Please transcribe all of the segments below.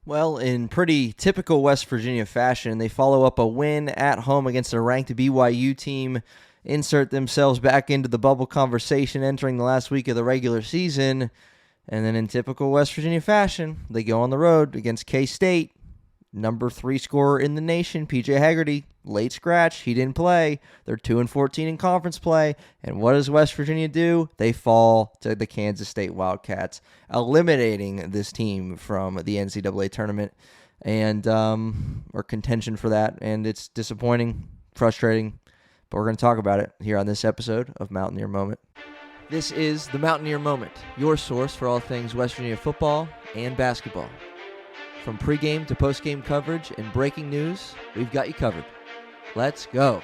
Well, in pretty typical West Virginia fashion, they follow up a win at home against a ranked BYU team, insert themselves back into the bubble conversation entering the last week of the regular season, and then in typical West Virginia fashion, they go on the road against K-State. Number 3 scorer in the nation, P.J. Haggerty, late scratch. He didn't play. They're 2-14 in conference play. And what does West Virginia do? They fall to the Kansas State Wildcats, eliminating this team from the NCAA tournament and or contention for that. And it's disappointing, frustrating, but we're going to talk about it here on this episode of Mountaineer Moment. This is the Mountaineer Moment, your source for all things West Virginia football and basketball. From pregame to postgame coverage and breaking news, we've got you covered. Let's go.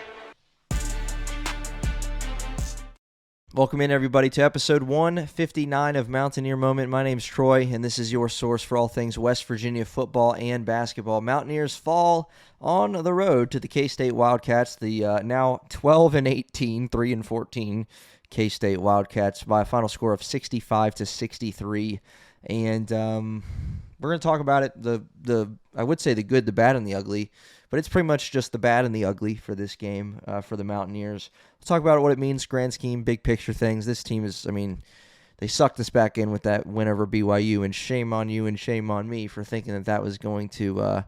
Welcome in, everybody, to episode 159 of Mountaineer Moment. My name's Troy, and this is your source for all things West Virginia football and basketball. Mountaineers fall on the road to the K-State Wildcats, the now 12-18, 3-14 K-State Wildcats by a final score of 65-63. And we're going to talk about it, I would say the good, the bad, and the ugly, but it's pretty much just the bad and the ugly for this game for the Mountaineers. Let's talk about what it means, grand scheme, big picture things. This team is, they sucked us back in with that win over BYU, and shame on you and shame on me for thinking that was going to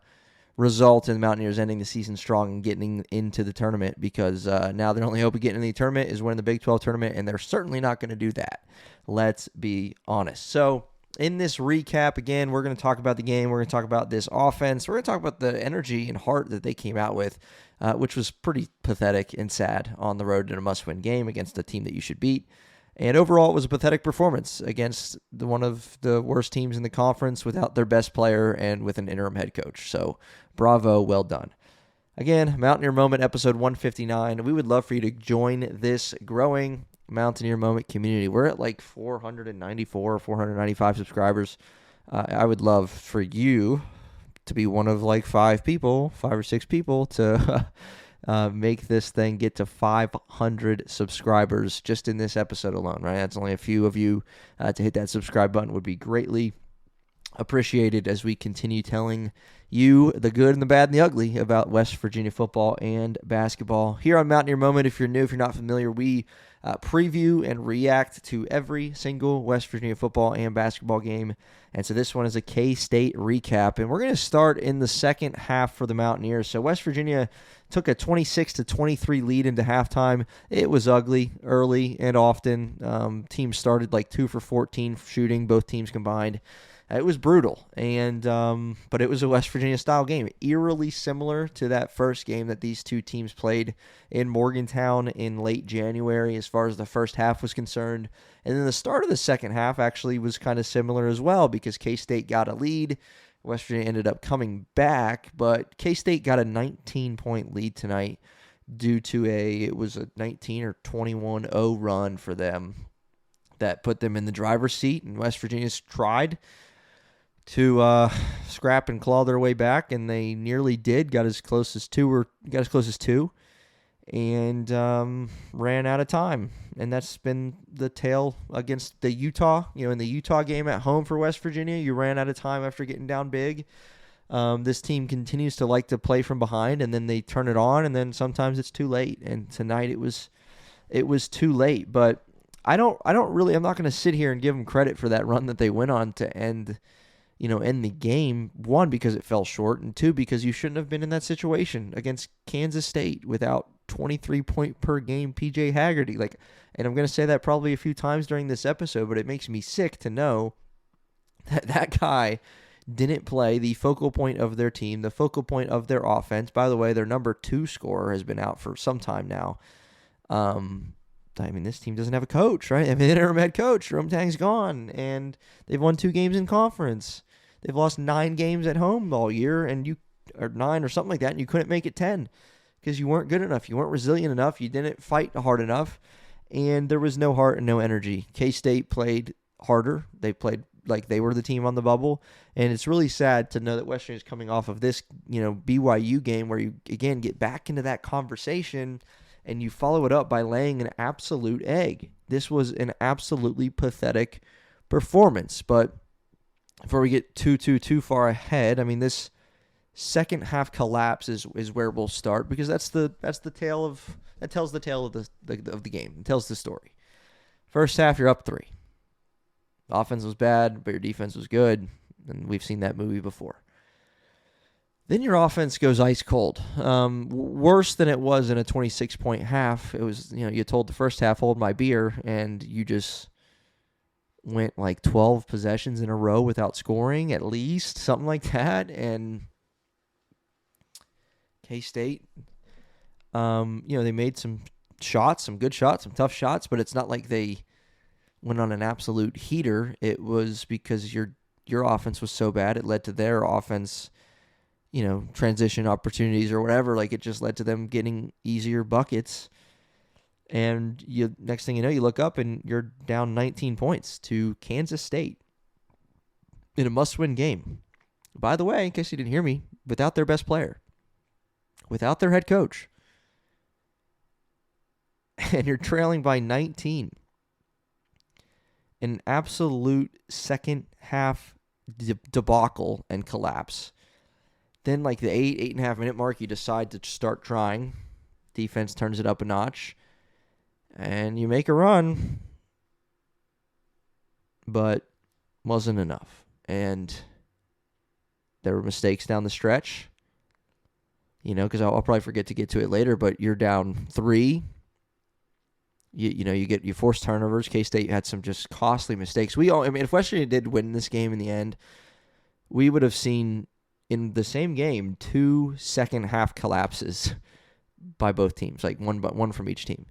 result in the Mountaineers ending the season strong and getting into the tournament, because now their only hope of getting in the tournament is winning the Big 12 tournament, and they're certainly not going to do that. Let's be honest. So, in this recap, again, we're going to talk about the game. We're going to talk about this offense. We're going to talk about the energy and heart that they came out with, which was pretty pathetic and sad on the road in a must-win game against a team that you should beat. And overall, it was a pathetic performance against one of the worst teams in the conference without their best player and with an interim head coach. So, bravo, well done. Again, Mountaineer Moment, episode 159. We would love for you to join this growing Mountaineer Moment community. We're at like 494 or 495 subscribers. I would love for you to be one of like 5 or 6 people to make this thing get to 500 subscribers just in this episode alone, right? That's only a few of you to hit that subscribe button would be greatly appreciated as we continue telling you the good and the bad and the ugly about West Virginia football and basketball. Here on Mountaineer Moment, if you're new, if you're not familiar, we preview and react to every single West Virginia football and basketball game. And so this one is a K-State recap. And we're going to start in the second half for the Mountaineers. So West Virginia took a 26-23 lead into halftime. It was ugly early and often. Teams started like 2 for 14 shooting, both teams combined. It was brutal, and but it was a West Virginia-style game, eerily similar to that first game that these two teams played in Morgantown in late January as far as the first half was concerned. And then the start of the second half actually was kind of similar as well, because K-State got a lead. West Virginia ended up coming back, but K-State got a 19-point lead tonight due to it was a 19 or 21-0 run for them that put them in the driver's seat, and West Virginia's tried to scrap and claw their way back, and they nearly did. Got as close as two, and ran out of time. And that's been the tale against the Utah. In the Utah game at home for West Virginia, you ran out of time after getting down big. This team continues to like to play from behind, and then they turn it on, and then sometimes it's too late. And tonight it was too late. But I'm not going to sit here and give them credit for that run that they went on to end the game. 1, because it fell short, and 2, because you shouldn't have been in that situation against Kansas State without 23-point per game PJ Haggerty. And I'm going to say that probably a few times during this episode, but it makes me sick to know that guy didn't play, the focal point of their team, the focal point of their offense. By the way, their number 2 scorer has been out for some time now. This team doesn't have a coach, right? Interim head coach, Jerome Tang's gone, and they've won 2 games in conference. They've lost 9 games at home all year, or 9 or something like that, and you couldn't make it 10 because you weren't good enough. You weren't resilient enough. You didn't fight hard enough, and there was no heart and no energy. K-State played harder. They played like they were the team on the bubble, and it's really sad to know that West Virginia is coming off of this, BYU game where you, again, get back into that conversation, and you follow it up by laying an absolute egg. This was an absolutely pathetic performance, but before we get too far ahead, I mean, this second half collapse is where we'll start, because that tells the tale of the game. It tells the story. First half, you're up 3. Offense was bad, but your defense was good, and we've seen that movie before. Then your offense goes ice cold. Worse than it was in a 26-point half. It was, you told the first half, hold my beer, and you just went like 12 possessions in a row without scoring, at least, something like that. And K-State, they made some shots, some good shots, some tough shots, but it's not like they went on an absolute heater. It was because your offense was so bad, it led to their offense, transition opportunities or whatever. Like, it just led to them getting easier buckets. And next thing you know, you look up and you're down 19 points to Kansas State in a must-win game. By the way, in case you didn't hear me, without their best player, without their head coach, and you're trailing by 19. An absolute second half debacle and collapse. Then, like the 8.5 minute mark, you decide to start trying. Defense turns it up a notch, and you make a run, but wasn't enough. And there were mistakes down the stretch, because I'll probably forget to get to it later, but you're down 3. You force turnovers. K-State had some just costly mistakes. If West Virginia did win this game in the end, we would have seen in the same game 2 second half collapses by both teams, like one from each team.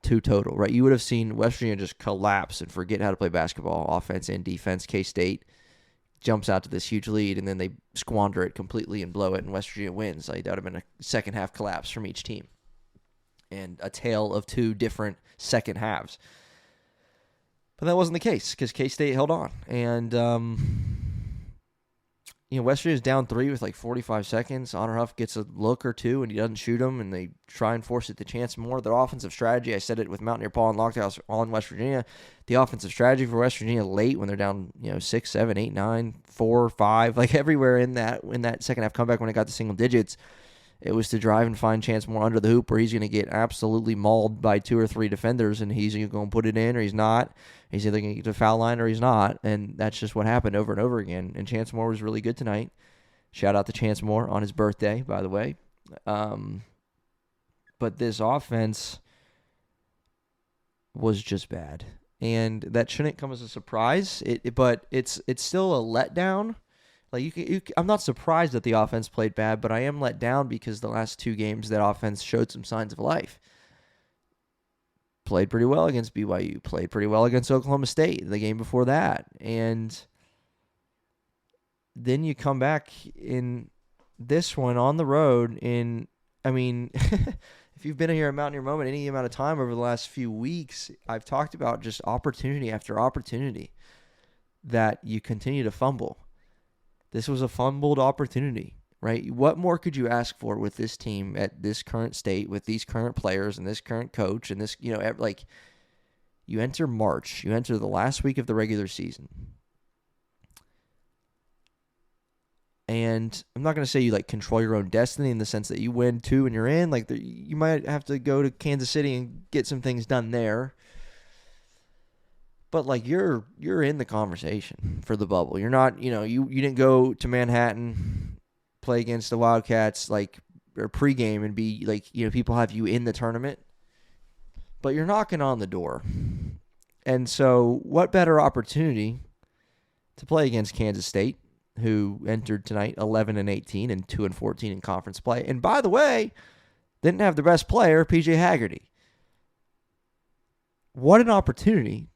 2 total, right? You would have seen West Virginia just collapse and forget how to play basketball, offense and defense. K-State jumps out to this huge lead, and then they squander it completely and blow it, and West Virginia wins. Like, that would have been a second half collapse from each team, and a tale of 2 different second halves. But that wasn't the case, because K-State held on. And, West Virginia's down 3 with like 45 seconds. Honor Huff gets a look or two, and he doesn't shoot them, and they try and force it to Chance Moore. Their offensive strategy, I said it with Mountaineer Paul and Lockhouse on West Virginia, the offensive strategy for West Virginia late when they're down 6, 7, 8, 9, 4, 5, like everywhere in that second half comeback when it got to single digits, it was to drive and find Chance Moore under the hoop, where he's going to get absolutely mauled by 2 or 3 defenders, and he's going to put it in or he's not. He's either going to get to the foul line or he's not, and that's just what happened over and over again. And Chance Moore was really good tonight. Shout out to Chance Moore on his birthday, by the way. But this offense was just bad, and that shouldn't come as a surprise. But it's still a letdown. Like, I'm not surprised that the offense played bad, but I am let down because the last 2 games that offense showed some signs of life. Played pretty well against BYU. Played pretty well against Oklahoma State the game before that. And then you come back in this one on the road if you've been here at Mountaineer Moment any amount of time over the last few weeks, I've talked about just opportunity after opportunity that you continue to fumble. This was a fumbled opportunity, right? What more could you ask for with this team at this current state, with these current players and this current coach and this, you enter March, you enter the last week of the regular season. And I'm not going to say you control your own destiny in the sense that you win 2 and you're in. You might have to go to Kansas City and get some things done there. But you're in the conversation for the bubble. You're not, you didn't go to Manhattan, play against the Wildcats or pregame and be people have you in the tournament. But you're knocking on the door. And so what better opportunity to play against Kansas State, who entered tonight 11-18 and 2-14 in conference play. And by the way, didn't have the best player, PJ Haggerty. What an opportunity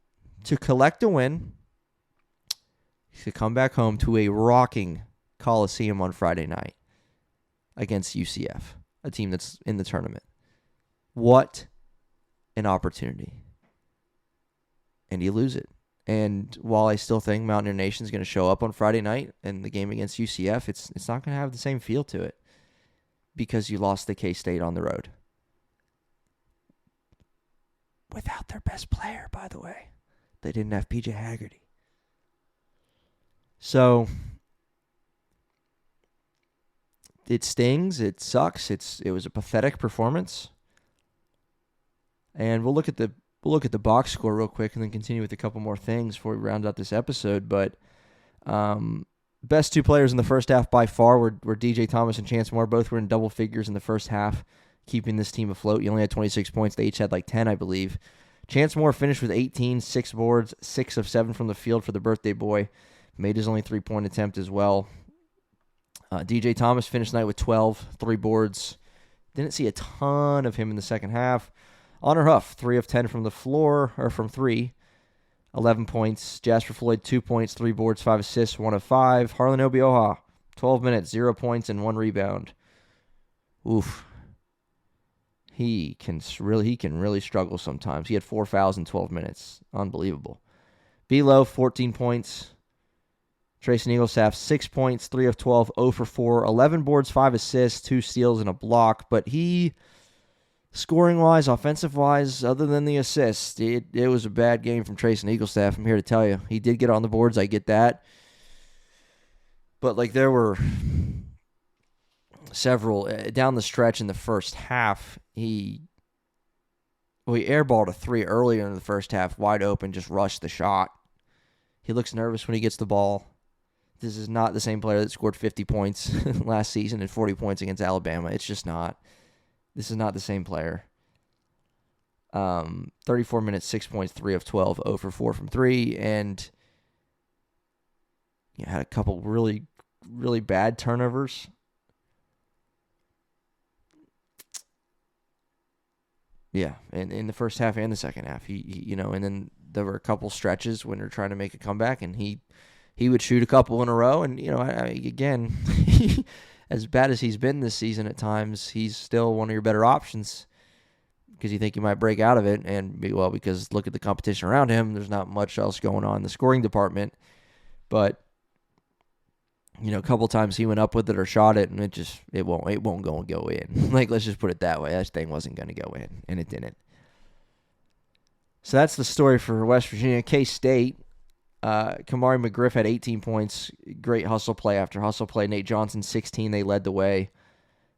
to collect a win, to come back home to a rocking Coliseum on Friday night against UCF, a team that's in the tournament. What an opportunity. And you lose it. And while I still think Mountaineer Nation is going to show up on Friday night in the game against UCF, it's not going to have the same feel to it because you lost to K-State on the road. Without their best player, by the way. They didn't have PJ Haggerty. So it stings. It sucks. It was a pathetic performance. And we'll look at the box score real quick and then continue with a couple more things before we round out this episode. But best two players in the first half by far were DJ Thomas and Chance Moore. Both were in double figures in the first half, keeping this team afloat. He only had 26 points. They each had like 10, I believe. Chance Moore finished with 18, 6 boards, 6 of 7 from the field for the birthday boy. Made his only 3-point attempt as well. DJ Thomas finished the night with 12, 3 boards. Didn't see a ton of him in the second half. Honor Huff, 3 of 10 from the floor, or from 3, 11 points. Jasper Floyd, 2 points, 3 boards, 5 assists, 1 of 5. Harlan Obioha, 12 minutes, 0 points, and 1 rebound. Oof. He can really struggle sometimes. He had 4 fouls in 12 minutes. Unbelievable. Belo, 14 points. Trayson Eaglestaff, 6 points, 3 of 12, 0 for 4, 11 boards, 5 assists, 2 steals, and a block. But he, scoring-wise, offensive-wise, other than the assist, it was a bad game from Trayson Eaglestaff, I'm here to tell you. He did get on the boards, I get that. But, there were several, down the stretch in the first half, he airballed a 3 earlier in the first half, wide open, just rushed the shot. He looks nervous when he gets the ball. This is not the same player that scored 50 points last season and 40 points against Alabama. It's just not. This is not the same player. 34 minutes, 6 points, 3 of 12, 0 for 4 from 3, and had a couple really, really bad turnovers. Yeah, and in the first half and the second half, he and then there were a couple stretches when they're trying to make a comeback, and he would shoot a couple in a row, and again, as bad as he's been this season at times, he's still one of your better options because you think he might break out of it, and because look at the competition around him, there's not much else going on in the scoring department, but a couple times he went up with it or shot it, and it won't go in. Let's just put it that way. That thing wasn't going to go in, and it didn't. So that's the story for West Virginia. K-State, Kamari McGriff had 18 points. Great hustle play after hustle play. Nate Johnson, 16. They led the way.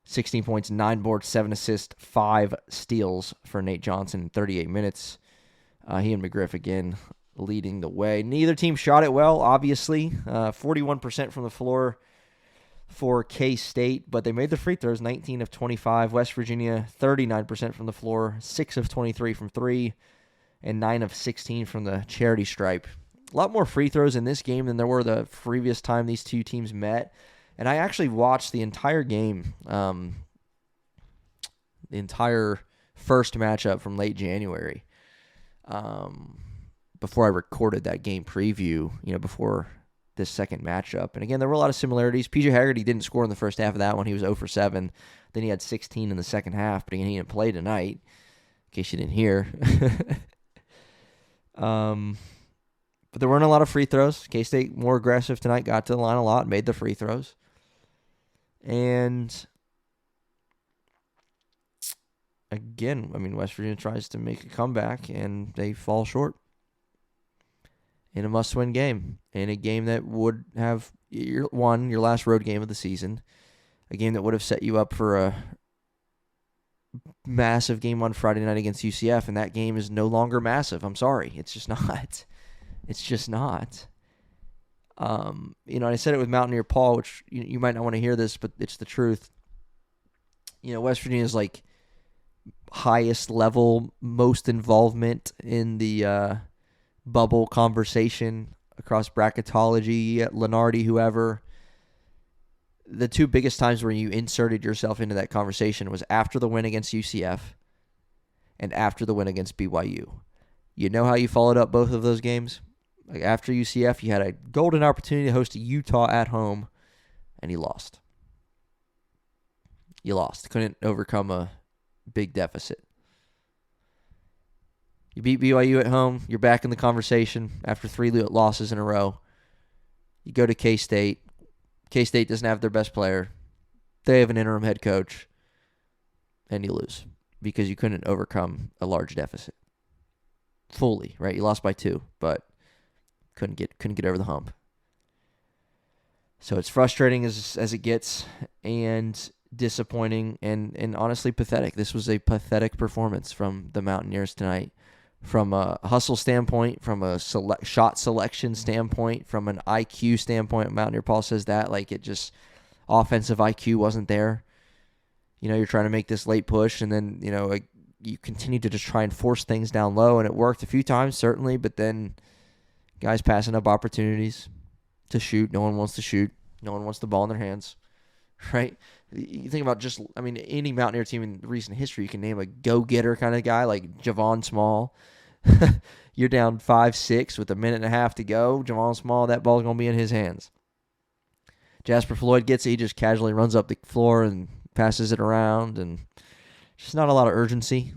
16 points, 9 boards, 7 assists, 5 steals for Nate Johnson in 38 minutes. He and McGriff, again, leading the way. Neither team shot it well, obviously. 41% from the floor for K-State, but they made the free throws, 19 of 25. West Virginia, 39% from the floor, 6 of 23 from 3, and 9 of 16 from the charity stripe. A lot more free throws in this game than there were the previous time these two teams met. And I actually watched the entire game, the entire first matchup from late January, before I recorded that game preview, before this second matchup. And again, there were a lot of similarities. PJ Haggerty didn't score in the first half of that one. He was 0 for 7. Then he had 16 in the second half, but again, he didn't play tonight, in case you didn't hear. But there weren't a lot of free throws. K-State more aggressive tonight, got to the line a lot, made the free throws. And again, West Virginia tries to make a comeback, and they fall short in a must-win game, in a game that would have your last road game of the season, a game that would have set you up for a massive game on Friday night against UCF, and that game is no longer massive. I'm sorry. It's just not. It's just not. I said it with Mountaineer Paul, which you might not want to hear this, but it's the truth. West Virginia's highest level, most involvement in the bubble conversation across bracketology, Lenardi, whoever. The two biggest times where you inserted yourself into that conversation was after the win against UCF and after the win against BYU. You know how you followed up both of those games? After UCF, you had a golden opportunity to host Utah at home, and you lost. You lost. Couldn't overcome a big deficit. You beat BYU at home. You're back in the conversation after 3 losses in a row. You go to K-State. K-State doesn't have their best player. They have an interim head coach, and you lose because you couldn't overcome a large deficit fully. Right? You lost by 2, but couldn't get over the hump. So it's frustrating as it gets, and disappointing, and honestly pathetic. This was a pathetic performance from the Mountaineers tonight, from a hustle standpoint, from a shot selection standpoint, from an IQ standpoint. Mountaineer Paul says that, like, it just, offensive IQ wasn't there. You're trying to make this late push, and then, like, you continue to just try and force things down low, and it worked a few times, certainly, but then guys passing up opportunities to shoot. No one wants to shoot. No one wants the ball in their hands, right? You think about any Mountaineer team in recent history, you can name a go-getter kind of guy like Javon Small. You're down 5-6 with a minute and a half to go. Javon Small, that ball's going to be in his hands. Jasper Floyd gets it. He just casually runs up the floor and passes it around, and just not a lot of urgency.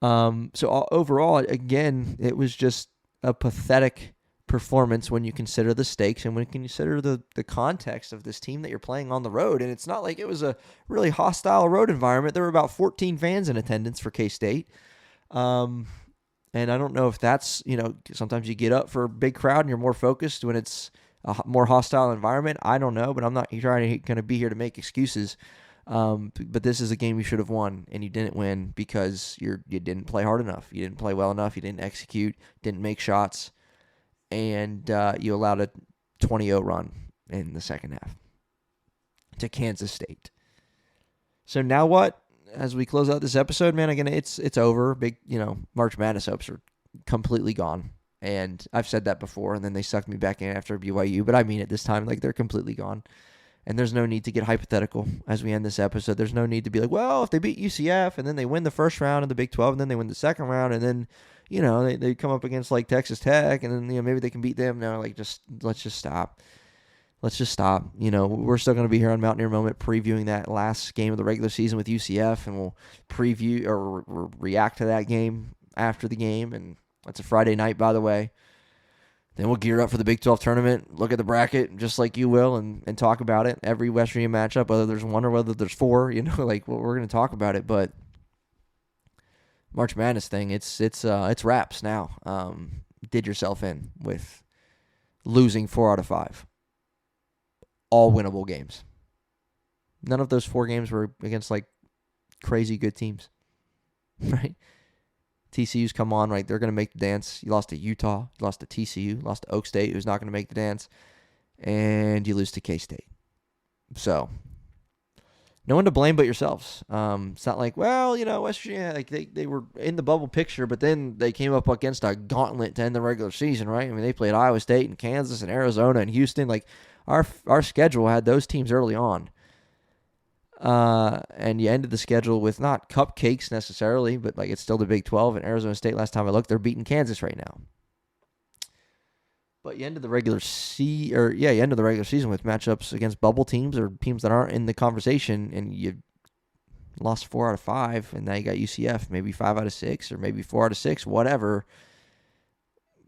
So overall, again, it was just a pathetic performance when you consider the stakes and when you consider the context of this team that you're playing on the road. And it's not like it was a really hostile road environment. There were about 14 fans in attendance for K-State. And I don't know if that's, sometimes you get up for a big crowd and you're more focused when it's a more hostile environment. I don't know, but I'm not going to be here to make excuses. But this is a game you should have won, and you didn't win because you didn't play hard enough. You didn't play well enough. You didn't execute, didn't make shots, and you allowed a 20-0 run in the second half to Kansas State. So now what? As we close out this episode, man, again, it's over. Big, March Madness hopes are completely gone. And I've said that before, and then they sucked me back in after BYU, but I mean it this time. Like, they're completely gone. And there's no need to get hypothetical as we end this episode. There's no need to be like, well, if they beat UCF and then they win the first round of the Big 12 and then they win the second round and then, they come up against like Texas Tech and then, maybe they can beat them. No, like, let's just stop. Let's just stop. We're still going to be here on Mountaineer Moment previewing that last game of the regular season with UCF, and we'll preview or react to that game after the game. And that's a Friday night, by the way. Then we'll gear up for the Big 12 tournament, look at the bracket just like you will, and talk about it. Every West Virginia matchup, whether there's one or whether there's four, we're going to talk about it. But March Madness thing, it's wraps now. Did yourself in with losing 4 out of 5. All winnable games. None of those 4 games were against like crazy good teams, right? TCU's come on, right? They're going to make the dance. You lost to Utah. You lost to TCU. You lost to Oak State, who's not going to make the dance. And you lose to K-State. So, no one to blame but yourselves. It's not like, well, West Virginia, like they were in the bubble picture, but then they came up against a gauntlet to end the regular season, right? I mean, they played Iowa State and Kansas and Arizona and Houston. Like, our schedule had those teams early on. And you ended the schedule with not cupcakes necessarily, but like it's still the Big 12, and Arizona State, last time I looked, they're beating Kansas right now. But you ended the regular season with matchups against bubble teams or teams that aren't in the conversation, and you lost 4 out of 5, and now you got UCF, maybe 5 out of 6, or maybe 4 out of 6, whatever.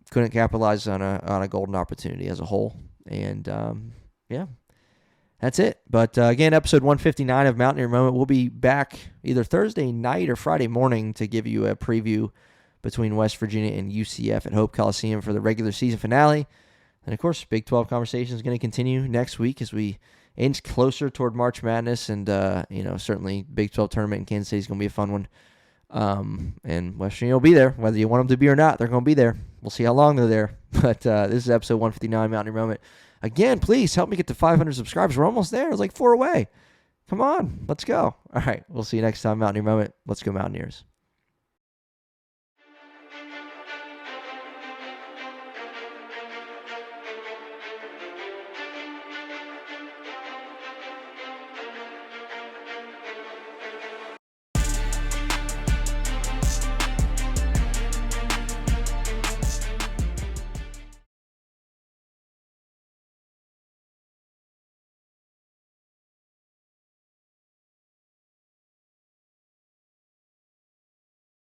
Couldn't capitalize on a golden opportunity as a whole, and that's it. But again, episode 159 of Mountaineer Moment. We'll be back either Thursday night or Friday morning to give you a preview between West Virginia and UCF at Hope Coliseum for the regular season finale. And, of course, Big 12 conversation is going to continue next week as we inch closer toward March Madness. And, certainly Big 12 tournament in Kansas City is going to be a fun one. And West Virginia will be there. Whether you want them to be or not, they're going to be there. We'll see how long they're there. But this is episode 159, Mountaineer Moment. Again, please help me get to 500 subscribers. We're almost there. It's like 4 away. Come on. Let's go. All right. We'll see you next time, Mountaineer Moment. Let's go, Mountaineers.